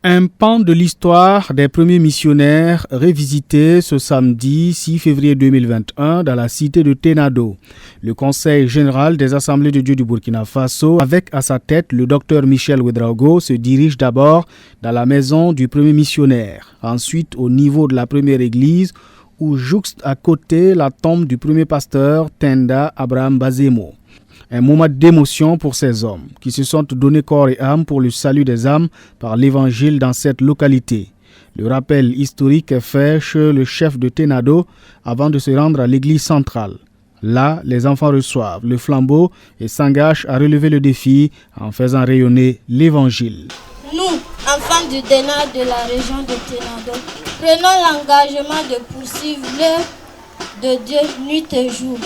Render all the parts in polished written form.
Un pan de l'histoire des premiers missionnaires révisité ce samedi 6 février 2021 dans la cité de Ténado. Le Conseil général des Assemblées de Dieu du Burkina Faso, avec à sa tête le docteur Michel Ouedraogo, se dirige d'abord dans la maison du premier missionnaire, ensuite au niveau de la première église où jouxte à côté la tombe du premier pasteur Tenda Abraham Bazemo. Un moment d'émotion pour ces hommes qui se sont donnés corps et âme pour le salut des âmes par l'évangile dans cette localité. Le rappel historique est fait chez le chef de Ténado avant de se rendre à l'église centrale. Là, les enfants reçoivent le flambeau et s'engagent à relever le défi en faisant rayonner l'évangile. Nous, enfants du Ténado de la région de Ténado, prenons l'engagement de poursuivre l'œuvre de Dieu nuit et jour.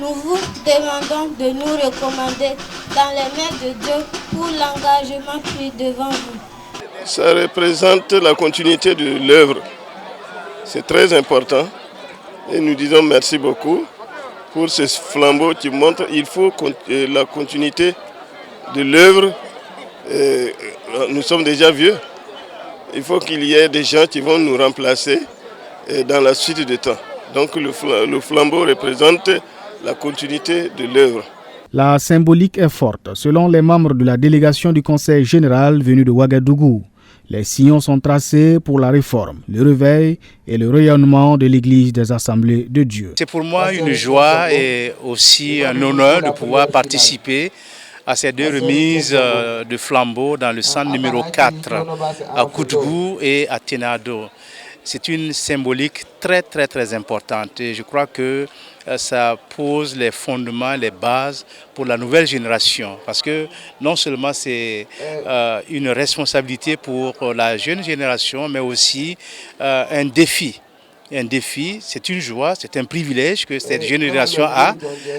Nous vous demandons de nous recommander dans les mains de Dieu pour l'engagement pris devant vous. Ça représente la continuité de l'œuvre. C'est très important et nous disons merci beaucoup pour ce flambeau qui montre qu'il faut la continuité de l'œuvre. Nous sommes déjà vieux. Il faut qu'il y ait des gens qui vont nous remplacer dans la suite du temps. Donc le flambeau représente la continuité de l'œuvre. La symbolique est forte, selon les membres de la délégation du Conseil général venu de Ouagadougou. Les sillons sont tracés pour la réforme, le réveil et le rayonnement de l'Église des Assemblées de Dieu. C'est pour moi une joie et aussi un honneur de pouvoir participer à ces deux remises de flambeaux dans le centre numéro 4 à Koutgou et à Ténado. C'est une symbolique très importante et je crois que ça pose les fondements, les bases pour la nouvelle génération. Parce que non seulement c'est une responsabilité pour la jeune génération, mais aussi un défi. Un défi, c'est une joie, c'est un privilège que cette génération a,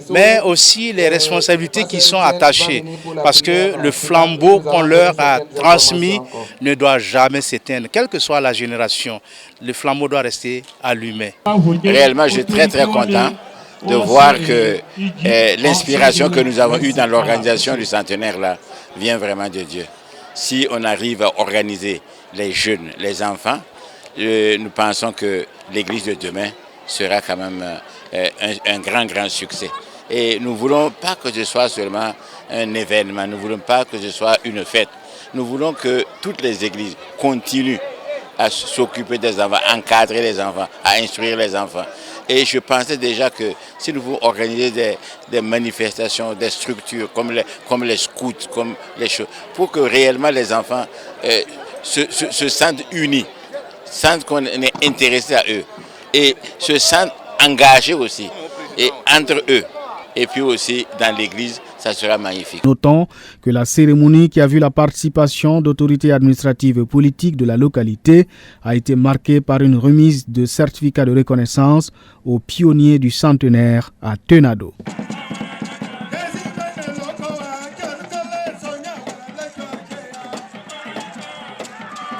mais aussi les responsabilités qui sont attachées. Parce que le flambeau qu'on leur a transmis ne doit jamais s'éteindre, quelle que soit la génération. Le flambeau doit rester allumé. Réellement, je suis très content de voir que l'inspiration que nous avons eue dans l'organisation du centenaire là vient vraiment de Dieu. Si on arrive à organiser les jeunes, les enfants, nous pensons que l'église de demain sera quand même un grand succès. Et nous ne voulons pas que ce soit seulement un événement, nous ne voulons pas que ce soit une fête. Nous voulons que toutes les églises continuent à s'occuper des enfants, à encadrer les enfants, à instruire les enfants. Et je pensais déjà que si nous voulons organiser des manifestations, des structures comme les scouts, comme les choses, pour que réellement les enfants se sentent unis, sentent qu'on est intéressé à eux et se sentent engagés aussi et entre eux et puis aussi dans l'église, ça sera magnifique. Notons que la cérémonie qui a vu la participation d'autorités administratives et politiques de la localité a été marquée par une remise de certificats de reconnaissance aux pionniers du centenaire à Ténado.